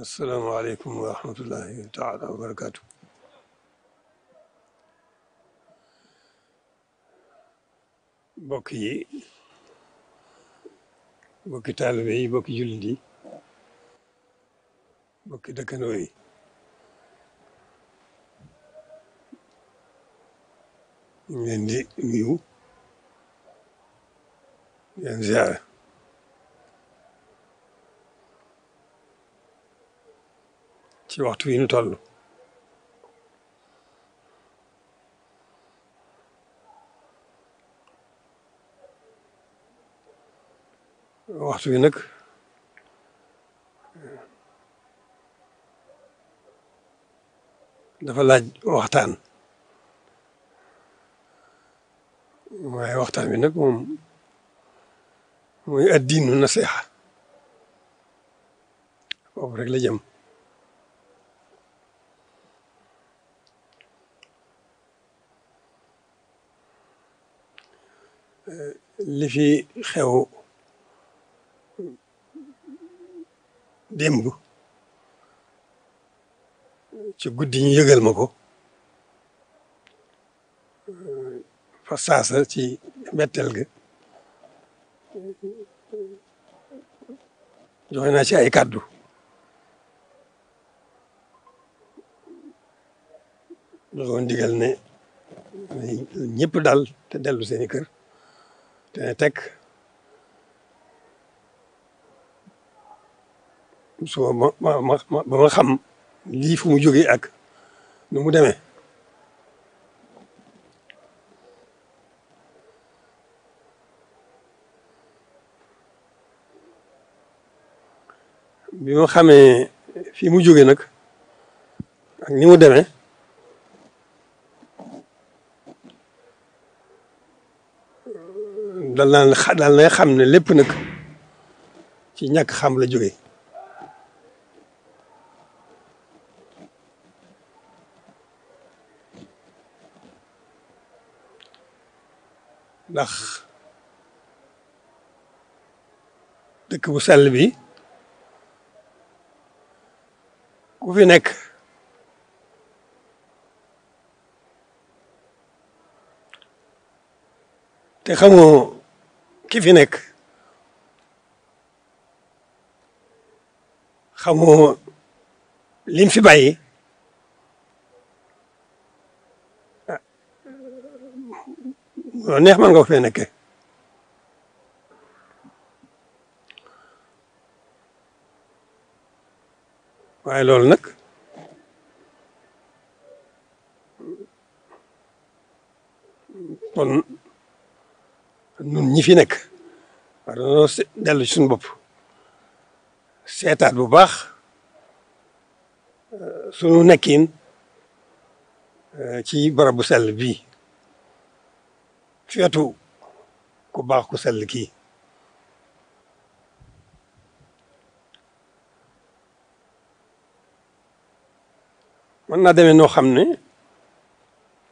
asalaamaaleykum wa rahmatullahi taala wa barakaatu. mbokk yi, mbokki taalibe yi, mbokki jullit yi, mbokki dëkkandoo yi, ñu ngi leen di nuyu, di leen ziare. ci waxtu wi ñu toll waxtu wi nag dafa laaj waxtaan, waaye waxtaan wi nag moom mooy addiinu nasiha, foofu rek la jëm. li fi xew démb ci guddi ñu yëgal ma ko fa saasa ci mbetteel ga, joxe naa ci ay kàddu joxoon digal ne ñëpp dal te dellu seeni kër te ne tekk suba ba ma xam lii fu mu jógee ak nu mu demee. bi ma xamee fi mu jógee nag ak ni mu demee, dal na xam ne lépp nag ci ñàkk xam la jógee. ndax dëkk bu sell bi ku fi nekk te xamoo ki fi nekk, xamoo lim fi bàyyi, loolu neex man nga ko fee nekkee. waaye loolu nag kon nun ñi fi nekk war nañoo dellu ci suñu bopp, seetaat bu baax sunu nekkin ci barab bu sell bii, feetu ku baax ku sell kii. mën naa demee noo xam ne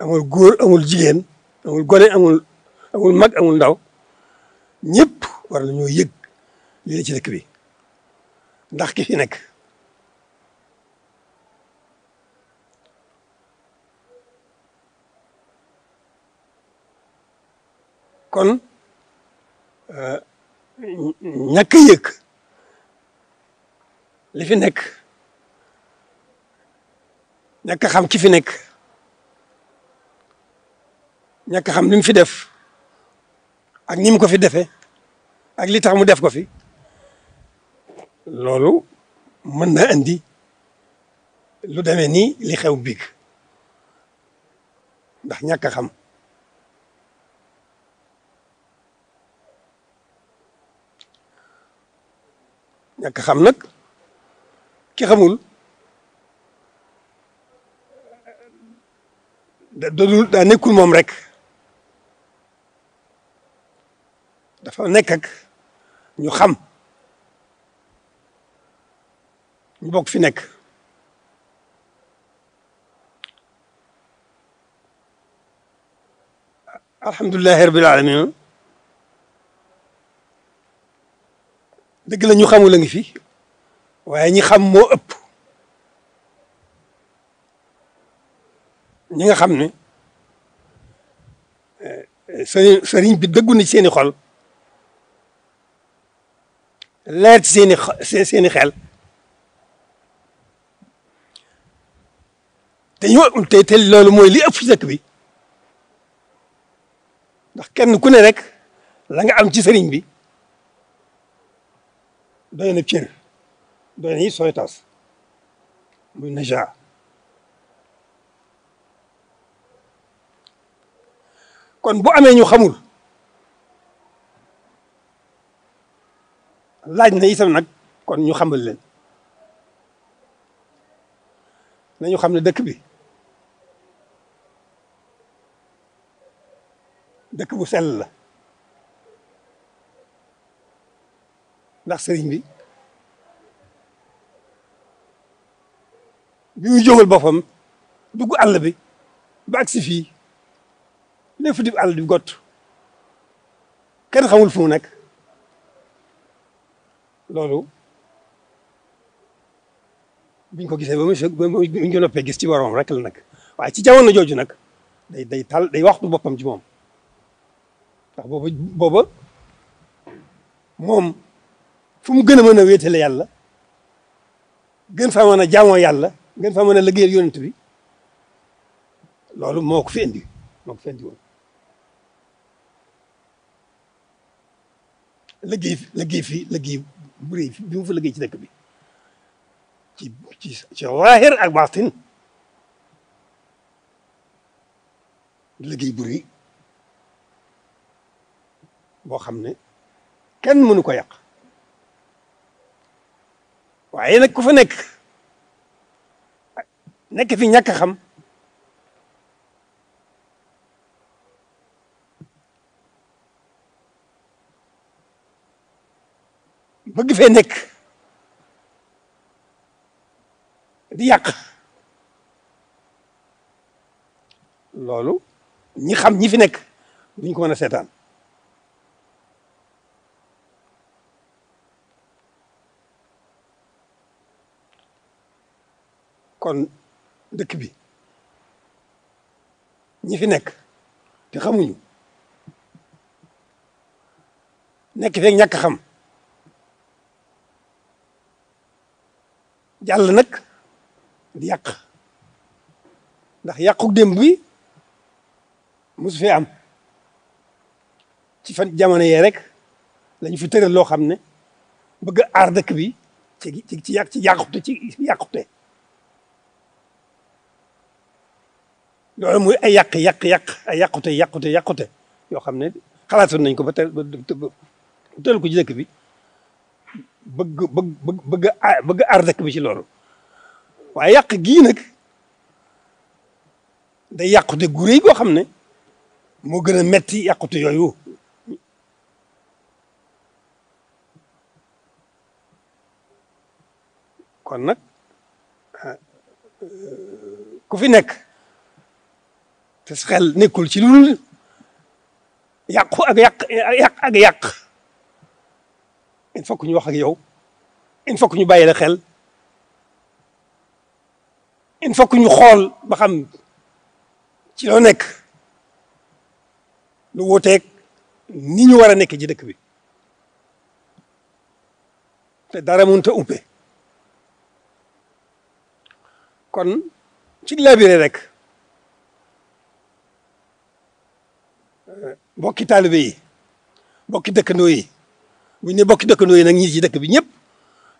amul góor amul jigéen amul gone amul mag amul ndaw, ñëpp war nañoo yëg lii la ci dëkk bi ndax ki fi nekk. kon ñàkk a yëg li fi nekk, ñàkk a xam ki fi nekk, ñàkk a xam li mu fi def ak ni mu ko fi defee ak li tax mu def ko fi, loolu mën na andi lu demee ni li xew biig ndax ñàkk a xam. ñàkk a xam nag ki xamul daa nekkul moom rek, dafa nekk ak ñu xam ñu bokk fi nekk alhamdulilahi rabbil alamin dëgg la ñu xamul a ngi fi waaye ñi xam moo ëpp ñi nga xam ne sëriñ bi dëggu na ci seeni xol leer ci seeni xel te loolu mooy li ëpp ci dëkk bi ndax kenn ku ne rek la nga am ci sëriñ bi doy na cër doy na it sooy tas muy naja kon bu amee ñu xamul laaj na itam nag kon ñu xamal leen nañu xam ne dëkk bi dëkk bu sell la ndax sëriñ bi bi muy jógal boppam dugg àll bi ba agsi fii lépp di àll di gott kenn xamul fu mu nekk loolu biñ ko gisee ba buñ ko noppee gis ci boromam rek la nag waaye ci jamono jooju nag day waxtu boppam ci moom ndax booba moom fu mu gën a mën a wéetale yàlla gën fa mën a jaamoo yàlla gën fa mën a liggéeyal yonent bi loolu moo ko fi indi woon liggéey bu rëy bi mu fa liggéey ci dëkk bi ci zaahir ak baatin liggéey bu rëy boo xam ne kenn mënu ko yàq waaye nag ku fa nekk fi ñàkk a xam bëgg fee nekk di yàq loolu ñi xam ñi fi nekk duñ ko mën a seetaan kon dëkk bi ñi fi nekk te xamuñu nekk feeg ñàkk xam jàll nag di yàq ndax yàqu démb bi mosu fee am ci fan jamono yee rek lañu fi tëral loo xam ne bëgg a aar dëkk bi ci yàqute loolu muy ay yàqute yoo xam ne xalaatoon nañ ko ba tëral ko ci dëkk bi bëgg aar dëkk bi ci loolu waaye yàq gii nag day yàqute gu rëy goo xam ne moo gën a metti yàqute yooyu kon nag ku fi nekk te sa xel nekkul ci lu yàqu ak yàq il faut que ñu wax ak yow il faut que ñu bàyyi la xel il faut que ñu xool ba xam ci loo nekk lu wuuteeg ni ñu war a nekk ci dëkk bi te dara mënut a umpe kon ci labiré rek bokki taalibe yi bokki dëkkandoo yi bu ñu ne bokki dëkkandoo yi nag ñi ci dëkk bi ñëpp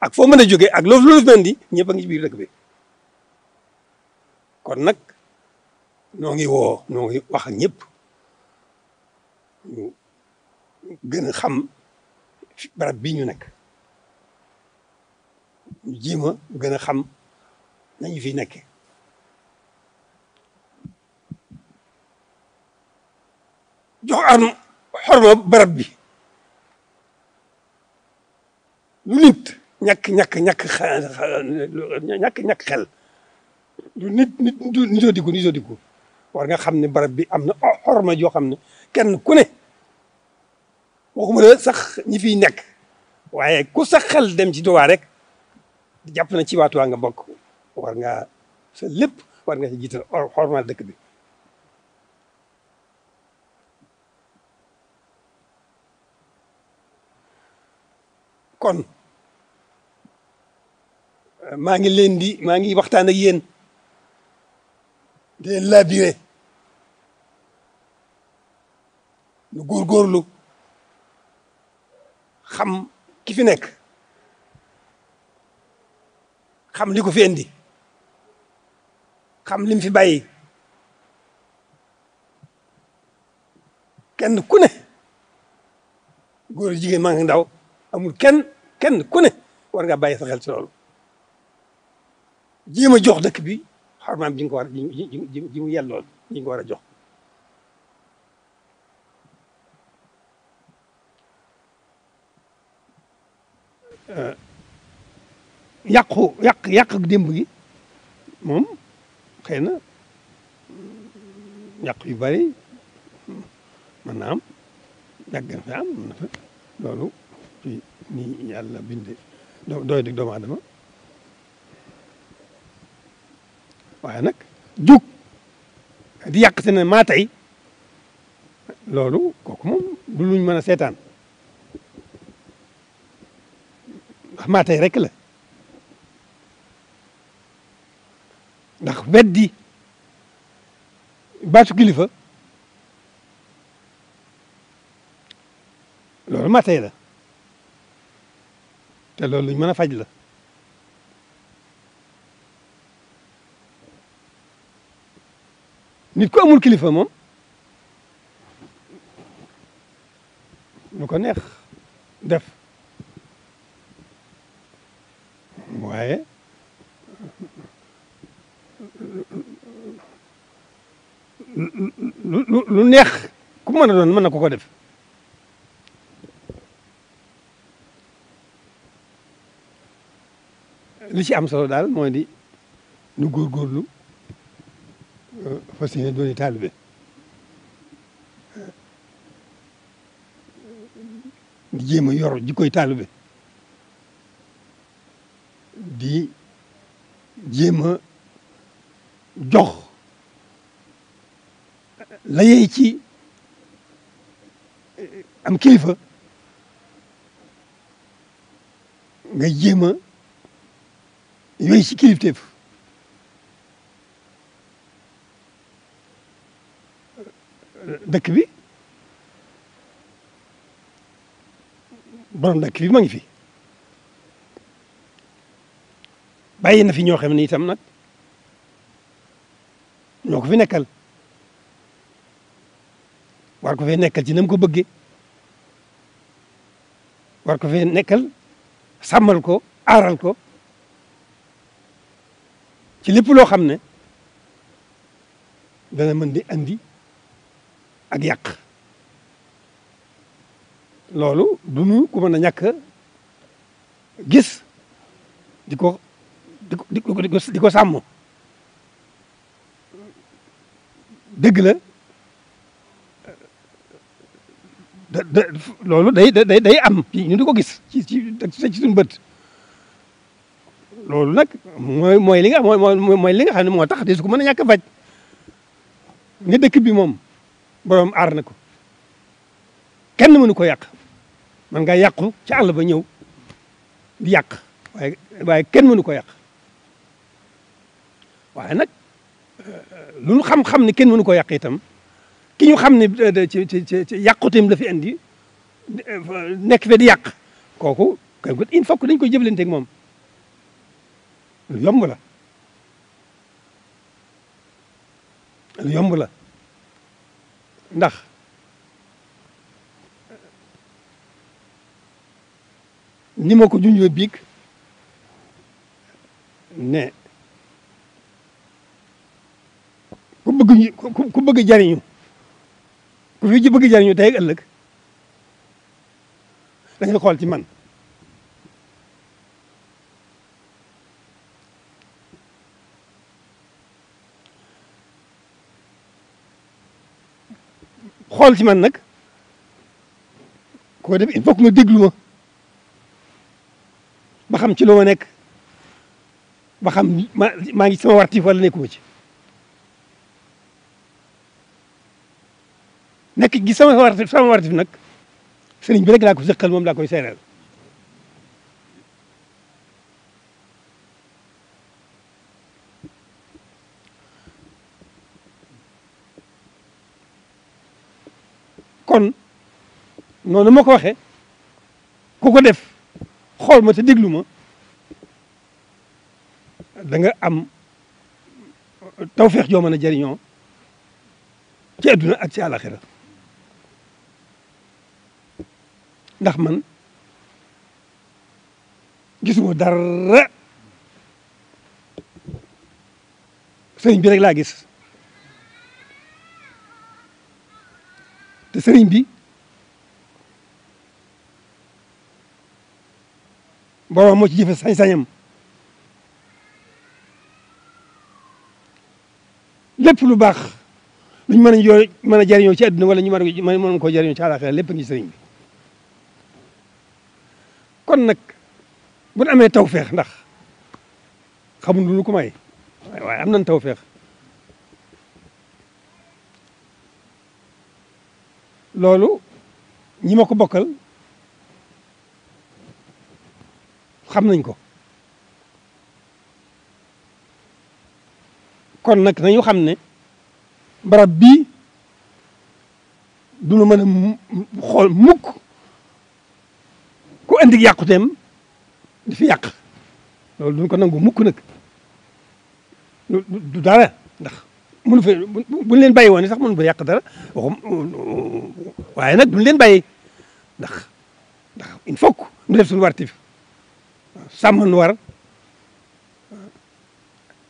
ak foo mën a jógee ak loolu mën di ñëpp a ngi ci biir dëkk bi kon nag noo ngi wax ak ñëpp ñu gën a xam barab bii ñu nekk ñu jiima gën a xam nañu fi nekke jox am xorma barab bi lu nit ñàkk xel lu nitoo diggu war nga xam ne barab bi am na xorma joo xam ne kenn ku ne waxuma la sax ñi fiy nekk waaye ku sax xel dem ci Tuubaa rek jàpp na ci waa Tuubaa nga bokk war nga sa lépp war nga ci jiital xormal dëkk bi. kon maa ngi waxtaan ak yéen di leen labiré nu góorgóorlu xam ki fi nekk xam li ko fi indi xam lim fi bàyyi kenn ku ne góor jigéen maa ngi ndaw amul kenn ku ne war nga bàyyi sa xel ci loolu jéem a jox dëkk bi xormaam ji nga ko war ji mu yellool ji nga ko war a jox yàq démb gi moom xëy na yàq yu bari mën na am yàgg na fi am mën na fa loolu ci ni yàlla binde doy dig doomu aadama waaye nag jug di yàq te ne maa tey loolu kooku moom du luñ mën a seetaan ndax maa tey rek la ndax weddi baatu kilifa loolu maa tey la te loolu luñ mën a faj la nit ku amul kilifa moom lu ko neex def waaye lu neex ku mën a doon mën na ko def li ci am solo daal mooy di nu góorgóorlu fas yéene dooni taalibe di jéem a yor jikkoy taalibe di jéem a jox la yey ci am kilifa nga jéem a yooyu ci kilifteef dëkk bi borom dëkk bi ma ngi fi bàyyi na fi ñoo xam ne itam nag ñoo ko fi nekkal war ko fee nekkal ci na mu ko bëggee war ko fee nekkal sàmmal ko aaral ko ci lépp loo xam ne dana mën di andi ak yàq loolu du nu ko mën a ñàkk gis di ko sàmm dëgg la loolu day am ñu di ko gis ci suñu bët loolu nag mooy li nga mooy li nga xam ne moo tax de su ko mën a ñàkk a faj ne dëkk bi moom borom aar na ko kenn mënu ko yàq man nga yàqu ci àll ba ñëw di yàq waaye kenn mënu ko yàq waaye nag lu ñu xam-xam ne kenn mënu ko yàq itam ki ñu xam ne ci yàquteem la fi indi nekk fe di yàq kooku il faut que dañ koy jëflanteeg moom lu yomb la lu yomb la ndax ni ma ko junjee biig ne ku bëgg jariñu ku fi bëgg jariñu tey ak ëllëg da nga xool ci man xool ci man nag ko def il faut que nga déglu ma ba xam ci lu ma nekk ba xam maa ngi sama wartif wala nekkuma ci nekk gi sama wartif nag sëriñ bi rek laa ko sëqal moom laa koy seeral kon noonu ma ko waxee ku ko def xool ma te déglu ma da nga am tawfeex joo mën a jëriñoo ci adduna ak ci àlaxira ndax man gisuma dara sëriñ bi rek laa gis te sëriñ bi boroom moo ci jëfe sañ-sañam lépp lu baax luñ mën a jëriñoo ci àdduna wala ñu mën koo jëriñoo ci àllaaxira lépp ngi sëriñ bi kon nag bu ñu amee tawfeex ndax xamul lu ko may waaye am nañ tawfeex loolu ñi ma ko bokkal xam nañ ko kon nag nañu xam ne barab bii du nu mën a xool mukk ku andi yàquteem di fi yàq loolu duñ ko nangu mukk nag du dara ndax mënu fa buñ leen bàyyi woon sax mënu fa yàq dara waxum waaye nag duñ leen bàyyi ndax il faut que ñu def suñu wartif sàmm nu war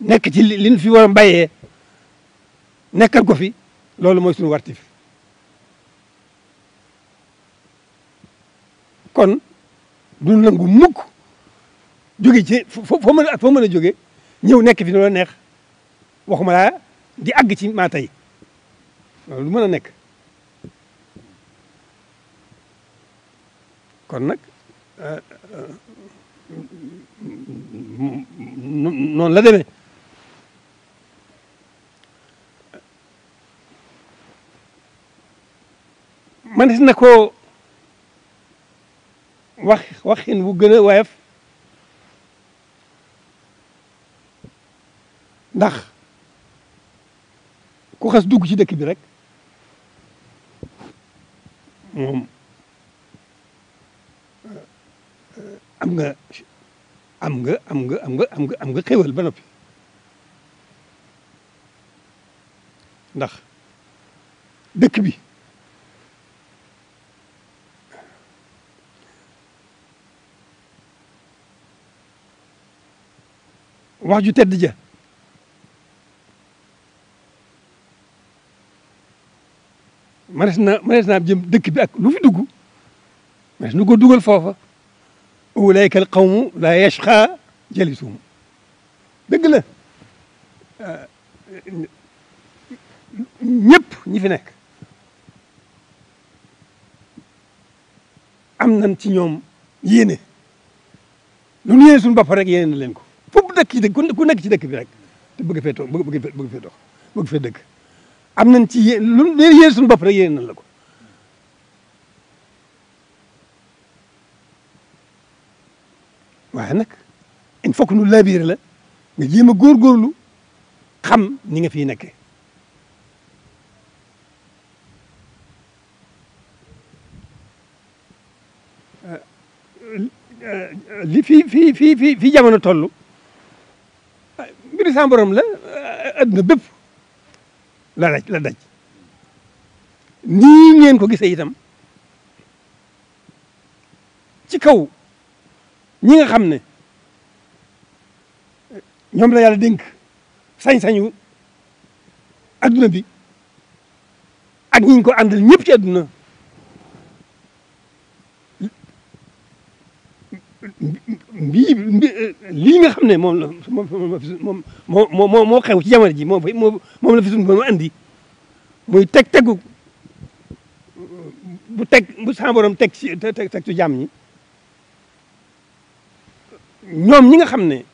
nekk ci liñ fi war a bàyyee nekkal ko fi loolu mooy suñu wartif kon du nangu mukk jóge ci foo mën a jóge ñëw nekk fi nu la neex waxuma laa di àgg ci maa tey loolu du mën a nekk kon nag noonu la demee manis na ko waxin bu gën a woyof ndax ku xas dugg ci dëkk bi rek moom am nga xéwal ba noppi ndax dëkk bi wax ju tedd ja manes naa jëm dëkk bi ak lu fi dugg manes nu ko dugal foofa ulaika al qawmu la yashqa jalisuhum dëgg la ñëpp ñi fi nekk am nañ ci ñoom yéene lu ñu yéene suñu bopp rek yéene na leen ko foofu dëkk ci ku nekk ci dëkk bi rek te bëgg fee toog bëgg fee dox bëgg fee dëkk am nañ ci lu yéene suñu bopp rek yéene nañ la ko waaye nag il faut que nu labiré la nga jéem a góorgóorlu xam ni nga fiy nekkee li fii jamono toll mbiri sa borom la adduna bépp la daj nii ngeen ko gisee itam ci kaw ñi nga xam ne ñoom la yàlla dénk sañ-sañu adduna bi ak ñi ñu ko àndal ñëpp ci adduna lii nga xam ne moom la moo xew ci jamono ji moom la fi suñu borom andi muy tegu bu sa borom teg ci teg ci jàmm ñi ñoom ñi nga xam ne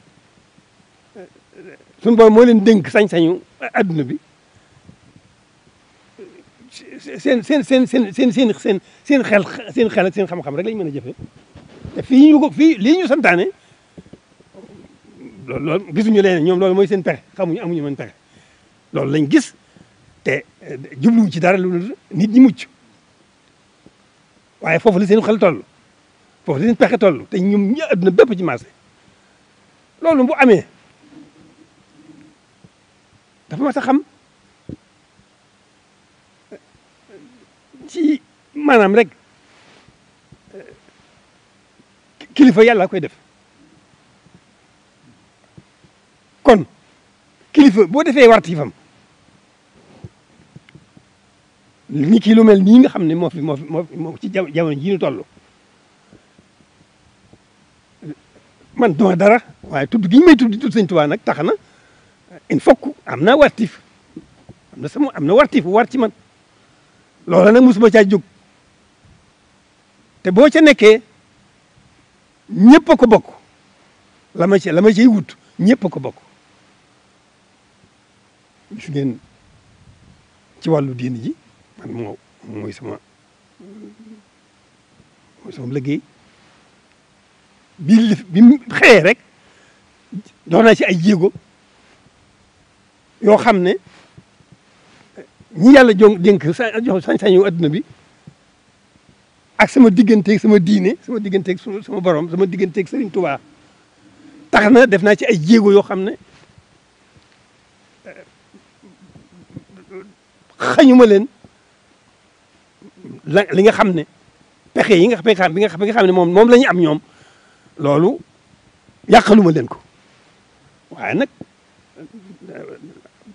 suñu borom moo leen dénk sañ-sañu adduna bi seen xel ak seen xam-xam rek lañ mën a jëfe te fii lii ñu santaane loolu gisuñu leen ñoom loolu mooy seen pexe amuñu mën pexe loolu lañ gis te jubluwu ci dara lu nit ñi mucc waaye foofu la seen xel toll foofu la seen pexe toll te ñoom ñi adduna bépp ci marché loolu bu amee dafa mas a xam ci maanaam rek kilifa yàlla koy def kon kilifa boo defee wartifam ni ki lu mel nii nga xam ne moo ci jamono jii ñu toll man duma dara waaye tudd gi ñu may tudd Sëñ Tuubaa nag tax na il faut que am na wartif am na wartif war ci man loola nag mosuma caa jóg te boo ca nekkee ñëpp a ko bokk la ma ciy wut ñëpp a ko bokk gis ngeen ci wàllu diine ji man mooy sama liggéey bi mu xëyee rek dox naa ci ay jéego yoo xam ne ñi yàlla dénk jox sañ-sañu adduna bi ak sama digganteeg sama diine sama digganteeg sama borom sama digganteeg Serigne Touba tax na def naa ci ay jéego yoo xam ne xañuma leen li nga xam ne pexe yi nga xam ne moom la ñu am ñoom loolu yàqaluma leen ko waaye nag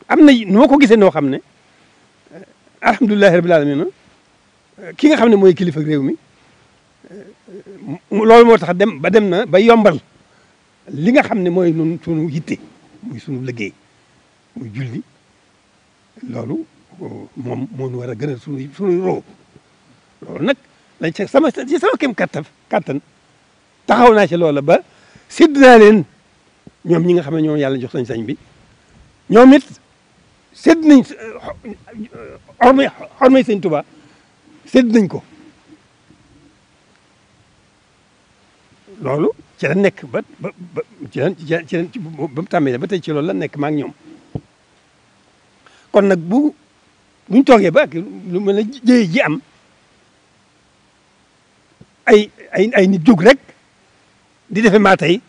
am na nu ma ko gisee noo xam ne alhamdulilahi rabil alamin ki nga xam ne mooy kilifa réew mi loolu moo tax dem na ba yombal li nga xam ne mooy nun sunu yitte muy sunu liggéey muy julli loolu moom moo nu war a gënal sunu roo loolu nag lañ ci sama kem kattan taxaw naa ci loola ba sédd naa leen ñoom ñi nga xam ne ñoom yàlla jox sañ-sañ bi ñoom it sédd nañ xormay Sëñ Tuubaa sédd nañ ko loolu ci la nekk ba mu tàmmee ba tey ci loolu la nekk maa ngi ñoom kon nag buñ toogee ba lu mel ne jëye ji am ay nit jóg rek di defe maa tey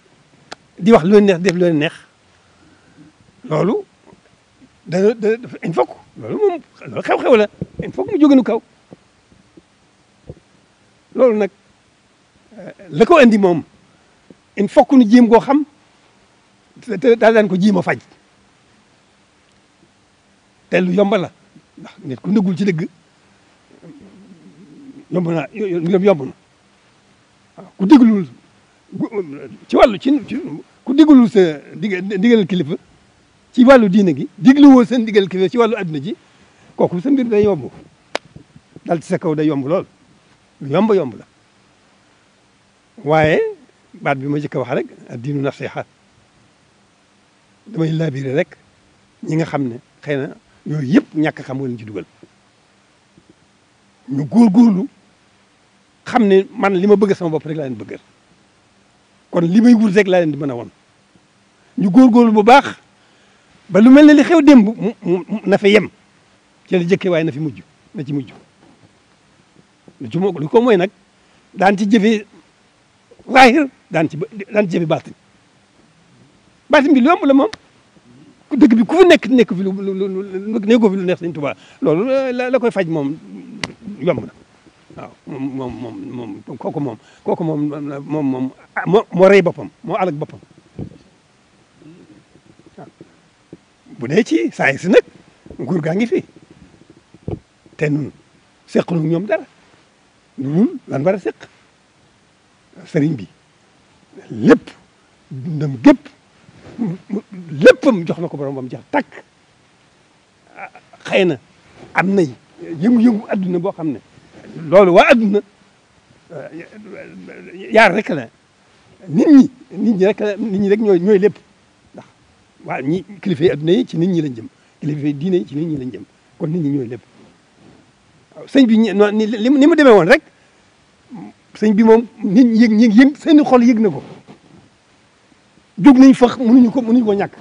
di wax lu leen neex def lu leen neex loolu il faut que loolu moom loolu xew-xew la il faut que mu jóge nu kaw loolu nag la ko andi moom il faut que nu jéem koo xam te daal daan ko jéem a faj te lu yomb la ndax nit ku nëggul ci dëgg yomb na waaw ku déglul ci wàllu ku déglul sa digal kilifa ci wàllu diine gi dégluwoo seen digal kilifa ci wàllu adduna ji kooku sa mbir day yomb dal ci sa kaw day yomb lool lu yomb la waaye baat bi ma jëkk a wax rek diinu nasiha damay labiré rek ñi nga xam ne xëy na yooyu yëpp ñàkk xam nga leen ci dugal ñu góorgóorlu xam ne man li ma bëgg sama bopp rek laa leen bëggal kon li may wut rek laa leen di mën a won ñu góorgóorlu bu baax ba lu mel ne li xew démb na fa yem ci la jëkkee waaye na ci mujj lu ko mooy nag daan ci jëfee zaahir daan ci jëfee baatin bi lu yomb la moom dëkk bi ku fi nekk fi nekkoo fi lu neex Sëñ Tuubaa loolu la koy faj moom yomb na waaw moom kooku moom moo rey boppam moo alag boppam waaw bu dee ci saa si nag nguur gaa ngi fi te nun seq nu ñoom dara nun lan war a seq sëriñ bi lépp dundam gépp léppam jox na ko borom bam jeex takk xëy na am nay yëngu-yëngu adduna boo xam ne loolu waa adduna yaar rek la nit ñi rek ñooy lépp ndax waa ñi kilifa yi adduna yi ci nit ñi lañ jëm kilifa yi diine yi ci nit ñi lañ jëm kon nit ñi ñooy lépp waaw sëñ bi ni mu demee woon rek sëñ bi moom nit ñi yëg seen xol yëg na ko jóg nañ fax mënuñu ko ñàkk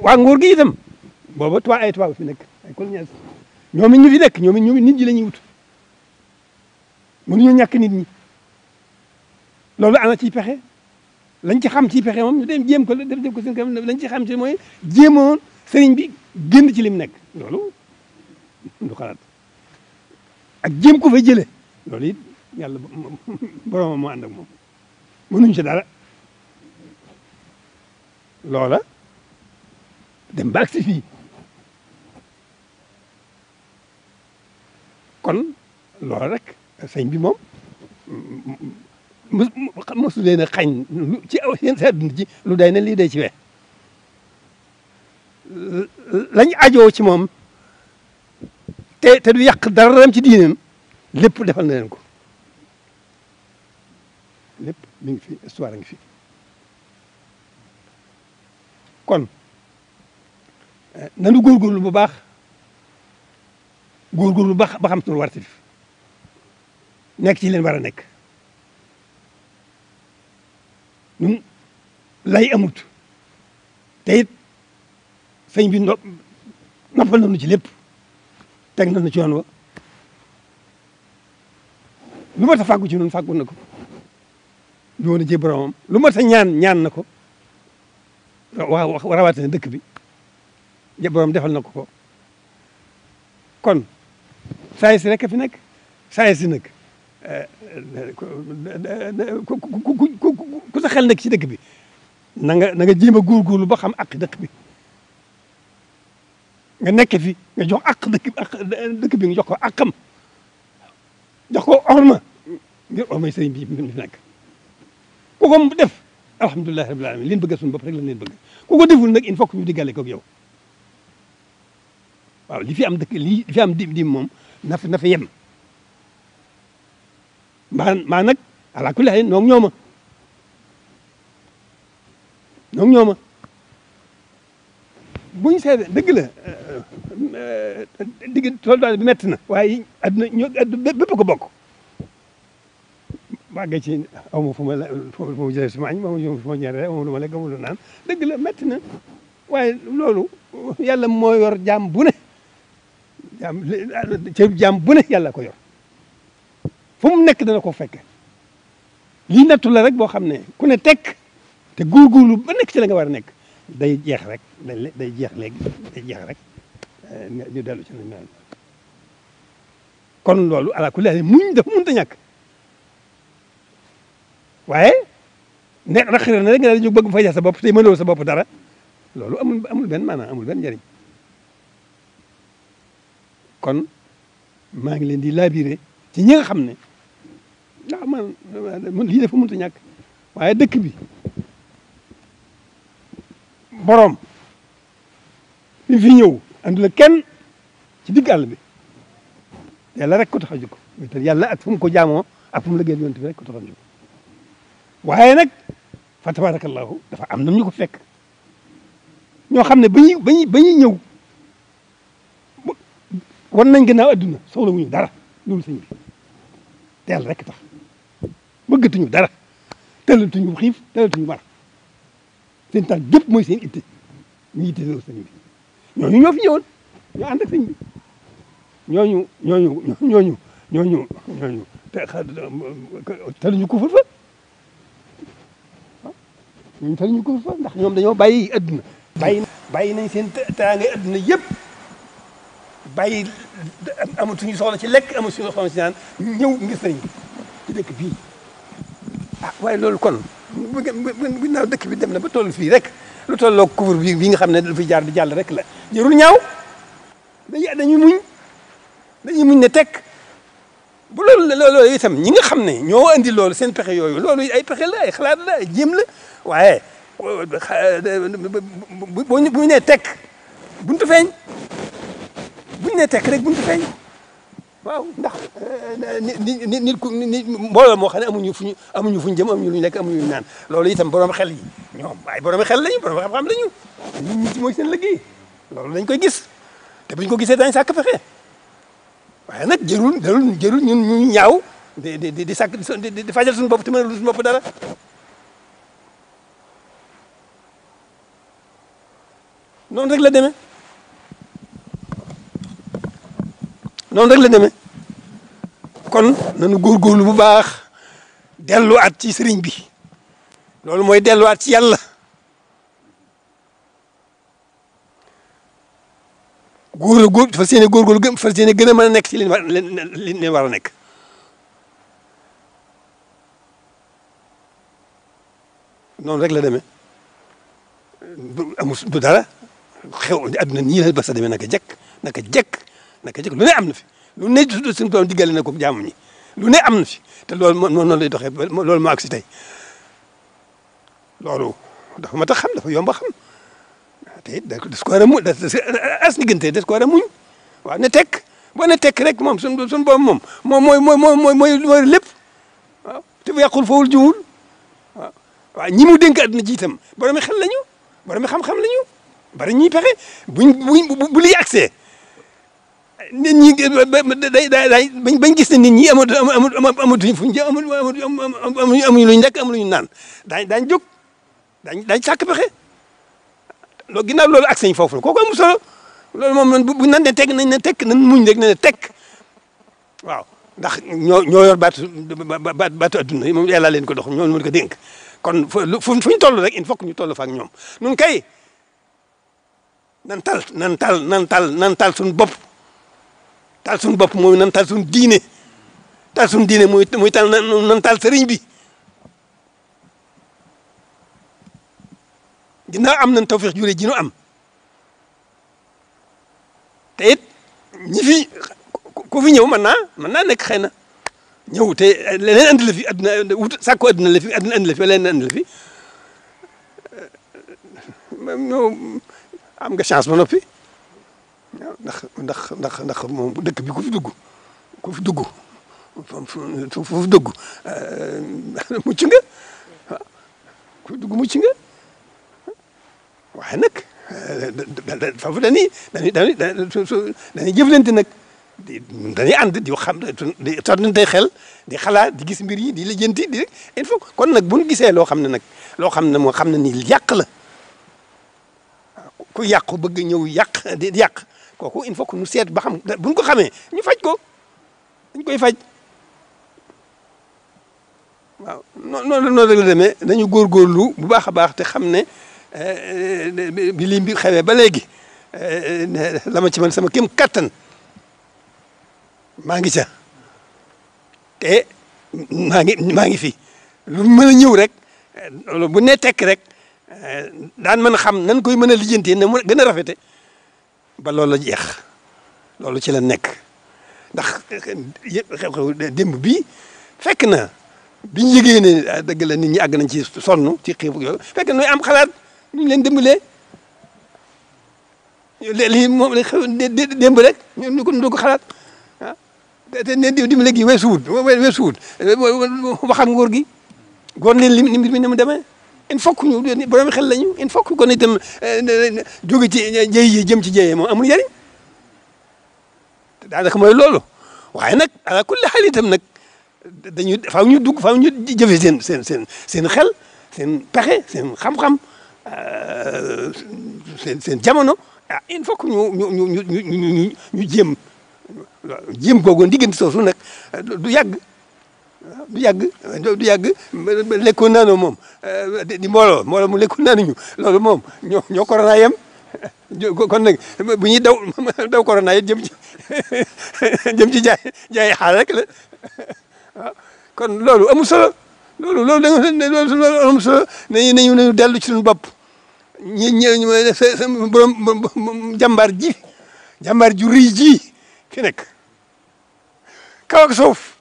waa nguur gi itam booba ay tubaab fi nekk ay colonialiste ñoom it ñu fi nekk ñoom it nit ñi la ñuy wut mënuñu ñàkk nit ñi loolu ana ciy pexe lañ ci xam ciy pexe moom ñu dem jéem ko def ko seen kanam lañ ci xam ci mooy jéemoon sëriñ bi génn ci lim nekk loolu du xalaat ak jéem ko fa jële loolu it yàlla boromam moo ànd ak moom mënuñ ci dara loola dem ba agsi fii kon loola rek sëñ bi moom mosu leen a xañ ci seen àdduna ci lu day ne lii day ci we lañ ajoo ci moom te du yàq daraam ci diineem lépp defal na leen ko lépp mi ngi fi histoire a ngi fi kon nanu góorgóorlu bu baax góorgóorlu ba xam suñu wartif nekk ci leen war a nekk ñun lay amut te it sëñ bi noppal nañu ci lépp teg nañu ci yoon wa lu mat a fàggu ci noonu fàggu na ko lu woon a jee boromam lu mat a ñaan na ko rawatina dëkk bi borom defal na ko kon saa si rek a fi nekk saa si nag ku sa xel nekk ci dëkk bi na nga jéem a góorgóorlu ba xam ak dëkk bi nga nekk fi nga jox ak dëkk bi nga jox ko akam jox ko orma ngir ormay sëriñ bi mi fi nekk ku ko def alhamdulilah rabbil alamin leen bëgg suñu bopp rek lañ leen bëgg ku ko deful nag il faut que ñu diggale ko ak yow waaw li fi am dëkk li fi am dim moom na fa yem maa nag ala kulli haal noog ñooma buñ seede dëgg la soldat bi metti na waaye adduna bépp ko bokk bàggee ci aw ma fu ma jëlee suma añ fu ma ñeere aw ma lu ma lekk aw ma lu naan dëgg la metti na waaye loolu yàlla moo yor jaam bu ne jaam bu ne yàlla ko yor fu mu nekk dana ko fekk lii nattu la rek boo xam ne ku ne tekk te góorgóorlu ba nekk ci la nga war a nekk day jeex rek day jeex léegi day jeex rek ñu dellu ci nañ kon loolu ala kulli haal muñ dafa mënut a ñàkk waaye ne naqari na rek nga daal di jóg bëgg fay sa bopp te mënoo sa bopp dara loolu amul benn maanaam amul benn njëriñ kon maa ngi leen di labiré ci ñi nga xam ne ndax man lii dafa mënut a ñàkk waaye dëkk bi boroom bi fi ñëw andu la kenn ci digg àll bi yàlla rek ko tax a jóg te yàlla ak fu mu ko jaamoo ak fu mu liggéeyal yonent bi rek ko tax a jóg waaye nag fa tabarakallahu dafa am na ñu ko fekk ñoo xam ne ba ñuy ñëw wan nañ gannaaw adduna soxla wuñu dara loolu sëñ bi te yàlla rek tax bëggatuñu dara tëlatuñu xiif tëlatuñu mar seen taal gépp mooy seen itte ñu itte loolu sëñ bi ñooñu ñoo fi ñëwoon ñoo ànd ak sëñ bi ñooñu te tëluñu ko fa ñun tëluñu ko fa ndax ñoom dañoo bàyyi adduna bàyyi nañ seen teraangay adduna yëpp bàyyi amatuñu soxla ci lekk amatuñu soxla ci naan ñëw ngir sëriñ bi ci dëkk bii waaye loolu kon bu naaw dëkk bi dem na ba toll fii rek lu tolloo couvre bi nga xam ne lu fi jaar di jàll rek la jërul ñaaw dañuy muñ ne tekk bu loolu itam ñi nga xam ne ñoo andi loolu seen pexe yooyu loolu ay pexe la ay xalaat la ay jéem la waaye bu ñu nee tekk buntu feeñ bu ñu nee tekk rek buntu feeñ waaw ndax nit ku nit mbooloo moo xam ne amuñu fuñu jëm amuñu luñu lekk amuñu luñu naan loolu itam borom xel yi ñoom ay borom xel lañu borom xam-xam lañu nit ñi ci mooy seen liggéey loolu dañ koy gis te buñ ko gisee dañ sàkk fexe waaye nag jërul ñun ñu ñaaw di sàkk di fajal suñu bopp te mën a lu suñu bopp dara noonu rek la demee noonu rek la demee kon nañu góorgóorlu bu baax delluwaat ci sëriñ bi loolu mooy delluwaat ci yàlla fas yéene góorgóorlu fas yéene gën a mën a nekk ci li leen war a nekk noonu rek la demee amul du dara xew adduna nii la ba sa demee naka jekk lu ne am na fi lu ne suñu doom diggale na ko jaamu ñi lu ne am na fi te loolu noonu lay doxee loolu moo agsi tey loolu dafa mat a xam dafa yomb a xam te it des ko war a muñ as diggante des ko war a muñ waaw ne tekk boo ne tekk rek moom suñu boobu moom mooy lépp waaw te bu yàqul fawul jiwul waaw ñi mu dénk àdduna ji itam boromi xel lañu boromi xam-xam lañu bari ñuy pexe bu liy accès nit ñi bañ gis ne nit ñi amatuñ fuñ jëm amuñu luñ lekk amuñu naan daañ jóg daañ sàkk pexe loolu ginnaaw loolu accès ñu foofu la kooku amul solo loolu moom buñ nan ne tekk nañ ne tekk nañ muñ rek ne tekk waaw ndax ñoo yor baatu adduna yi moom yàlla leen ko dox ñoo mën ko dénk kon fu ñu toll rek il faut que ñu toll fa ak ñoom nun kay nan tal suñu bopp tal suñu bopp mooy nan tal suñu diine muy tal nan tal sëriñ bi ginnaaw am nañ tawfeex jure ji nu am te it ñi fi ku fi ñëw mën naa nekk xëy na ñëw te leneen andi la fi adduna wut sàkku adduna la fi adduna andi la fi leneen andi la fi am nga chance ba noppi ndax moom dëkk bi ku fi dugg mucc nga waaw ku fi dugg mucc nga waaye nag foofu dañuy jëflante nag dañuy ànd di xam di sottante xel di xalaat di gis mbir yi di lijjanti di rek il faut kon nag bu ñu gisee loo xam ne moo xam ne nii yàq la ku yàqu bëgg ñëw di yàq kooku il faut que ñu seet ba xam buñ ko xamee ñu faj ko dañ koy faj waaw noonu rek la demee dañu góorgóorlu bu baax a baax te xam ne bi lii bi xewee ba léegi la ma ci man sama kéem kattan maa ngi ca te maa ngi fi lu mën a ñëw rek bu ne tekk rek daan mën a xam nan koy mën a lijjantee na mu gën a rafete ba loolu la jeex loolu ci la nekk ndax xew-xew démb bii fekk na biñ yëgee ne dëgg la nit ñi àgg nañ ci sonn ci xiif yooyu fekk na ñooy am xalaat ñu leen dimbalee lii moom la xew démb rek ñu ko xalaat ah te ne dimbale gi weesuwut waxam nguur gi góor leen li mbir mi ni mu demee il faut que ñu borom xel lañu il faut que kon itam jóge ci jëy yi jëm ci jëyee moom amul njëriñ daanaka mooy loolu waaye nag ala kulli xaal itam nag faaw ñu jëfe seen xel seen pexe seen xam-xam seen jamono ah il faut que ñu jéem googu diggante soosu nag du yàgg lekkoon naanoo moom di mbooloo mu lekkoon naanuñu loolu moom ñoo corona yem kon nag bu ñuy daw corona yi jëm ci jaay xaal rek la waaw kon loolu amul solo loolu amul solo nañu dellu ci suñu bopp borom jàmbaar ju rëy ji fi nekk kaw ak suuf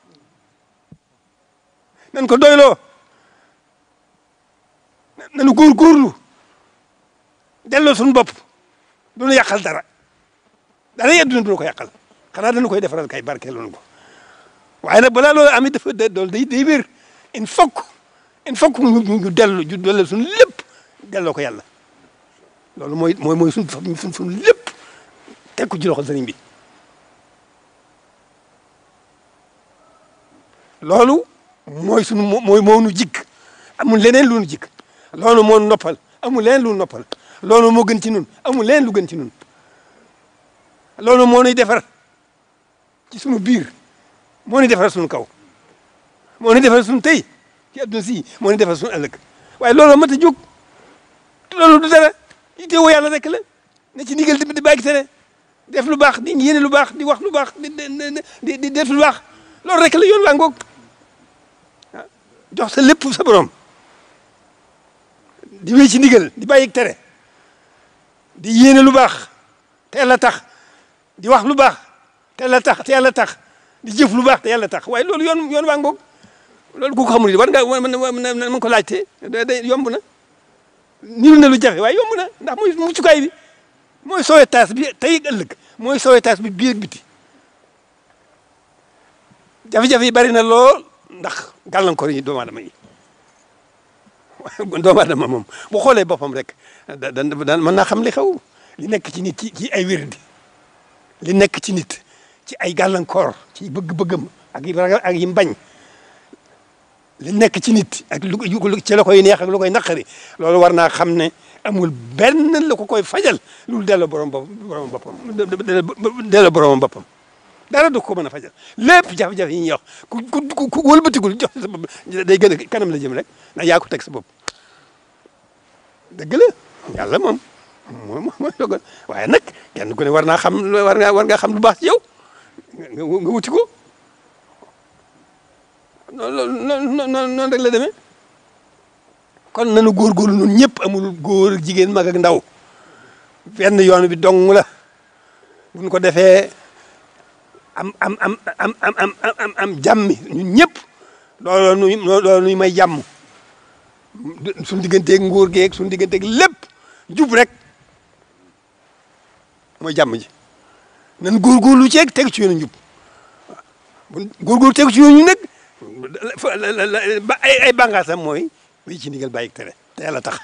nan ko doyloo nanu góorgóorlu delloo suñu bopp du nu yàqal dara yàdduna du nu ko yàqal xanaa dañu koy defaral kay barkeeloon ko waaye nag balaa loolu amit dafa loolu day wér il faut que ñu dellu suñu lépp delloo ko yàlla loolu mooy suñu lépp teg ko ci loxo sëriñ bi loolu moo nu jikk amul leneen lu nu jikk loolu moo noppal amul leneen lu noppal loolu moo gën ci nun amul leneen lu gën ci nun loolu moo nuy defar ci sunu biir moo nuy defar sunu kaw moo nuy defar sunu tey ci adduna si moo nuy defar sunu ëllëg waaye loolu mat a jóg loolu du dara itteewoo yàlla rek la ne ci ndigal di bàyyi tere def lu baax di yéene lu baax di wax lu baax di def lu baax loolu rek la yoon waa ngoog jox sa lépp sa borom di wéy ci ndigal di bàyyi tere di yéene lu baax te yàlla tax di wax lu baax te yàlla tax di jëf lu baax te yàlla tax waaye loolu yoon waa ngoog loolu ku ko xamul war nga mën ko laajte day yomb na niru na lu jafe waaye yomb na ndax mooy muccukaay bi mooy sauvetage bi tey ak ëllëg mooy sauvetage bi biir ak biti jafe-jafe yi bari na lool ndax gàllankoor yi doomu aadama yi doomu aadama moom bu xoolee boppam rek daan mën naa xam li xew li nekk ci nit ci ay wérdi li nekk ci nit ci ay gàllankoor ci bëgg-bëggam ak yi ragal ak yi mbañ li nekk ci nit ak ci la koy neex ak lu koy naqari loolu war naa xam ne amul benn la ko koy fajal loolu delloo borom boppam delloo boromam boppam dara du ko mën a fajal lépp jafe-jafe yi ñuy wax ku wëlbatigul jox sa bopp day gën a kanam la jëm rek ndax yaa ko teg sa bopp dëgg la yàlla moom mooy dogal waaye nag kenn ku ne war naa xam war nga xam lu baax ci yow nga wuti ko noonu rek la demee kon nanu góorgóorlu ñun ñëpp amul góor jigéen mag ak ndaw benn yoon bi dong la buñ ko defee am jàmmi ñun ñëpp loolu nuy may jàmm suñu digganteeg nguur geeg suñu digganteeg lépp jub rek mooy jàmm ji nan góorgóorlu ceeg teg ci yoonu njub bu góorgóorlu teg ci yoonu nag ay bànqaasam mooy wéy ci ndigal bàyyi tere te yàlla tax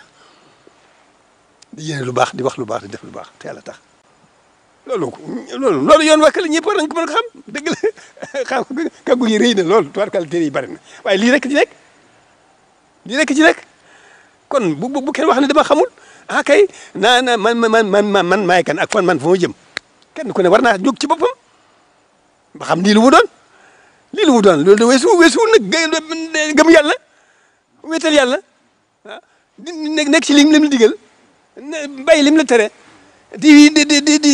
di yéene lu baax di wax lu baax di def lu baax te yàlla tax loolu yoon waa kër ñëpp war nañ ko mën a xam dëgg la xam kàggu yi rëy na loolu tubaarkàlla téere yi bari na waaye lii rek ci nekk kon bu kenn wax ne dama xamul kay man maay kan ak man fa ma jëm kenn ku ne war naa jóg ci boppam ba xam lii lu mu doon loolu de weesu nag gëm yàlla wéetal yàlla nekk ci lim la digal bàyyi lim la tere di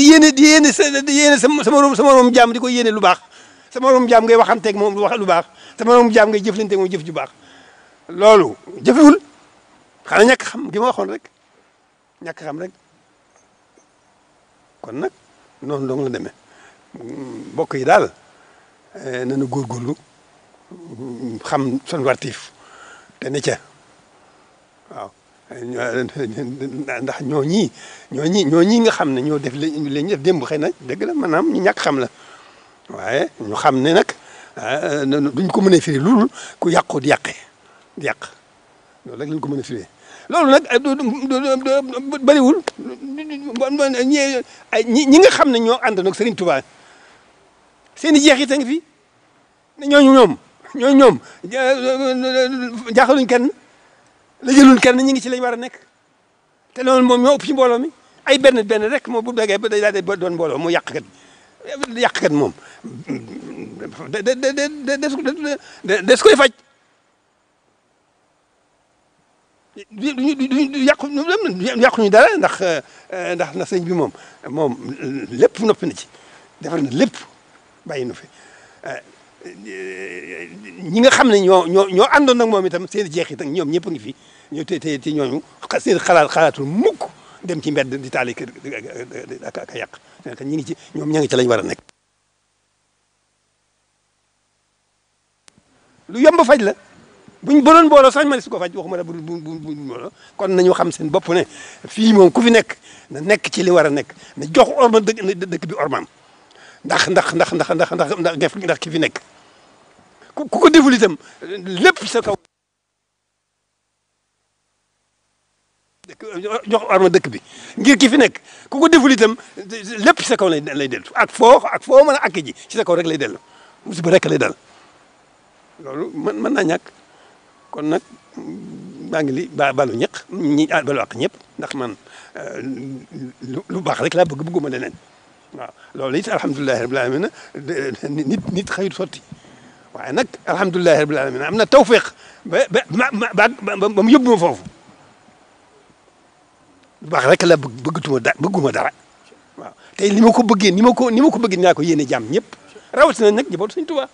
yéene sama morom jaam di ko yéene lu baax sama morom jaam ngay waxanteeg moom wax lu baax sama morom jaam ngay jëflanteeg moom jëf ju baax loolu jëfewul xanaa ñàkk xam gi ma waxoon rek ñàkk xam rek kon nag noonu dong la demee mbokk yi daal nañu góorgóorlu xam son wartiif te ne ca waaw ndax ñooñi nga xam ne ñoo def li ñu def démb xëy na dëgg la maanaam ñu ñàkk xam la waaye ñu xam ne nag duñ ko mën a firi loolu ku yàqu di yàq loolu rek lañ ko mën a firi loolu nag bëriwul ñi nga xam ne ñoo ànd nag Serigne Touba seen i jeexit a ngi fi ne ñoom jaaxaluñ kenn la jëlul kenn ñi ngi ci lañ war a nekk te loolu moom ñoo ëpp ci mbooloo mi ay benn rek moom bu dagee ba day daal di doon mbooloo mu yàqkat moom des koy faj du yàquñu dara ndax sëñ bi moom lépp noppi na ci defar na lépp bàyyi nu fi ñi nga xam ne ñoo àndoon nag moom itam seen jeexit ak ñoom ñëpp a ngi fi ñoo te ñooñu seen xalaatul mukk dem ci mbedd di taali kër ak yàq ñi ngi ci ñoom ña ngi ci lañ war a nekk. lu yomb faj la buñ doon booloo sax ma ne su ko faj waxuma la bu booloo kon nañu xam seen bopp ne fii moom ku fi nekk na nekk ci li war a nekk na jox orma dëkk bi ormaam ndax ki fi nekk ku ko deful itam lépp sa kaw jox arma dëkk bi ngir ki fi nekk ku ko deful itam lépp sa kaw lay dellu ak foo mën a àkk ji ci sa kaw rek lay dellu musiba rek lay dal loolu mën naa ñàkk kon nag maa ngi balu ñëpp balu àq ñëpp ndax man lu baax rek laa bëgguma leneen waaw loolu it alhamdulilahi rabbil alamin nit xëyut sotti waaye nag alhamdulilahi rabbil alamin am na tawfeex ba mu yóbbu ma foofu lu baax rek la bëgguma dara waaw tey ni ma ko bëggee ni ma ko bëggee dinaa ko yéene jàmm ñëpp rawatina nag njabootu Sëñ Tuubaa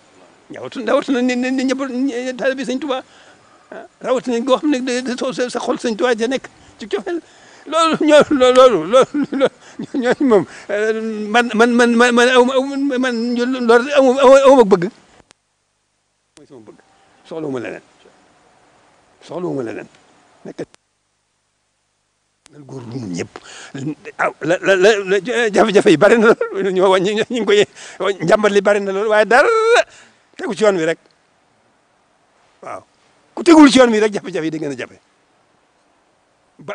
rawatina ne njaboot taalibe Sëñ Tuubaa rawatina goo xam ne sa xol Sëñ Tuubaa ja nekk ci cofeel loolu ñooñu moom man aw ma bëgg mooy sama bëgg soxlawuma leneen nekk góor lu ñun ñëpp jafe-jafe yi bari na lool ñoo wàññi ñu ngi koy njàmbat li bari na lool waaye dara tegu ci yoon wi rek waaw ku tegul ci yoon wi rek jafe-jafe yi da ngeen a jafe ba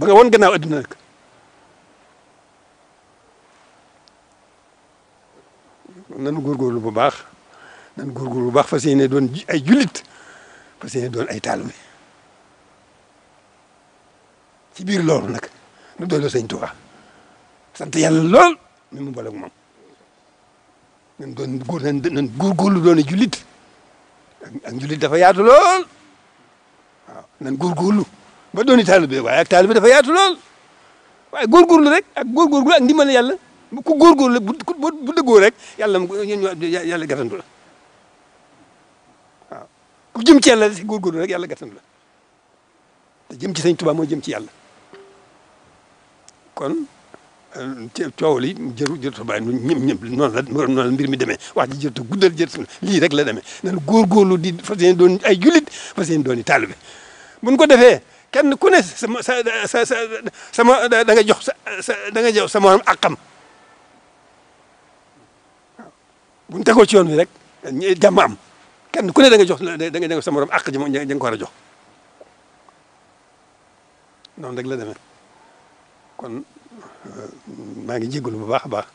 nga woon gannaaw adduna nag nanu góorgóorlu bu baax nanu góorgóorlu bu baax fas yéene doon ay jullit fas yéene doon ay taalibe ci biir loolu nag nu doyloo Sëñ Tuubaa sant yàlla lool mi mu boole ak moom nan góorgóorlu doon jullit ak jullit dafa yaatu lool waaw nan góorgóorlu ba dooni taalibe waaye ak taalibe dafa yaatu lool waaye góorgóorlu rek ak góorgóorlu ak ndimbal yàlla ku góorgóorlu bu dëggoo rek yàlla gàttandu la waaw ku jëm ci yàlla si góorgóorlu rek yàlla gàttandu la te jëm ci Sëñ Tuubaa mooy jëm ci yàlla kon coow li jërëjëf bàyyi ñëpp noonu la mbir mi demee wax ji jërëjëf guddal jërëjëf lii rek la demee nañu góorgóorlu di fas yéene doon ay jullit fas yéene doon i taalibe buñ ko defee kenn ku ne sama da nga jox da nga jox sama àqam waaw buñ tegoo ci yoon wi rek jàmm am kenn ku ne da nga jox sa morom àq ji nga ko war a jox noonu rek la demee kon maa ngi jégalu bu baax a baax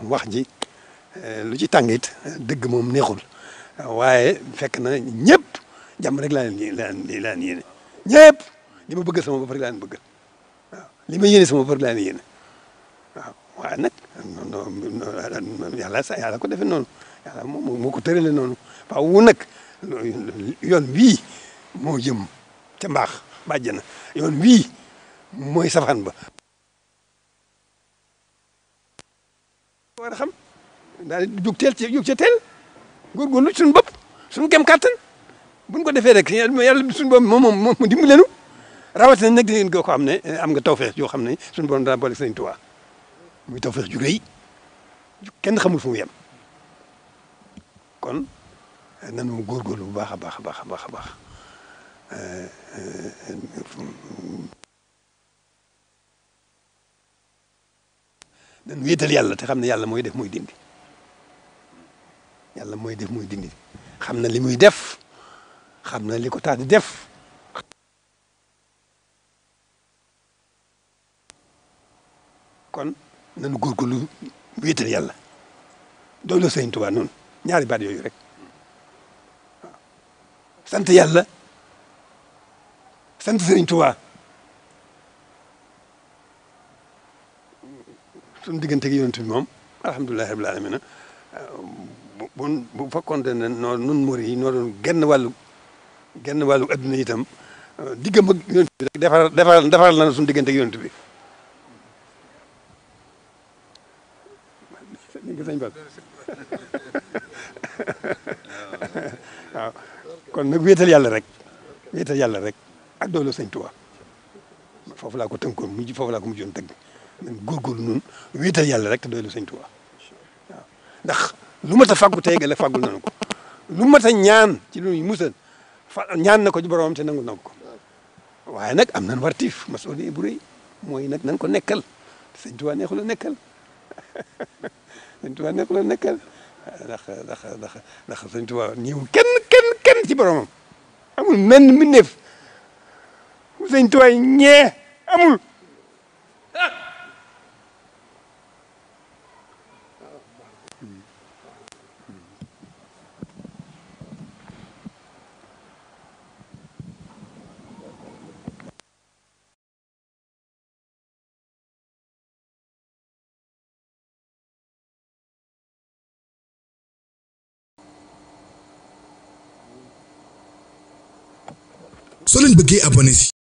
wax ji lu ci tàngit dëgg moom neexul waaye fekk na ñëpp jàmm rek laa leen yéene ñëpp li ma bëggal sama bopp rek laa leen bëggal waaw li ma yéene sama bopp rek laa leen yéene waaw waaye nag yàlla ko defee noonu yàlla moo ko tërale noonu waaw nag yoon wii moo jëm ca mbaax bàjjana yoon wii mooy safaan ba war a xam daal di jóg ca teel góorgóorlu suñu bopp suñu kem kàttan buñ ko defee rek yàlla suñu bopp moom dimbali leenu rawatina nag di ngeen ko xam ne am nga tawfeex yoo xam ne suñu borom daa boole Sëñ Tuubaa muy tawfeex ju rëy kenn xamul fu mu yem kon nanu góorgóorlu bu baax a baax a baax a baax a baax dañ wéetal yàlla te xam ne yàlla mooy def muy dindi yàlla mooy def muy dindi xam na li muy def xam na li ko tax di def kon nañu góorgóorlu wéetal yàlla doolu Sëñ Tuubaa noonu ñaari baat yooyu rek waaw sant yàlla sant Sëñ Tuubaa suñu diggante gi yonent bi moom alhamdulilahi rabbil alamin bu fekkoonte ne nun murid yi noo doon genn wàllu adduna itam diggam ak yonent bi rek defaral na suñu diggante gi yonent bi waaw kon nag wéetal yàlla rek ak doolu Sëñ Tuubaa foofu laa ko tënkoon foofu laa ko mujjoon tëgg nañ góorgóorlu noonu wéetal yàlla rek te doylu Sëñ Tuubaa waaw ndax lu mat a fàggu tey gale fàggul nañu ko lu mat a ñaan ci lu ñuy musal ñaan na ko ci boromam te nangul na ko waaye nag am nañ wartiif masuuliya bu rëy mooy nag nañ ko nekkal Sëñ Tuubaa neexul a nekkal Sëñ Tuubaa neexul a nekkal ndax Sëñ Tuubaa ñëwul kenn ci boromam amul menn mbindeef Sëñ Tuubaa ñee amul. soo leen bëggee abonné si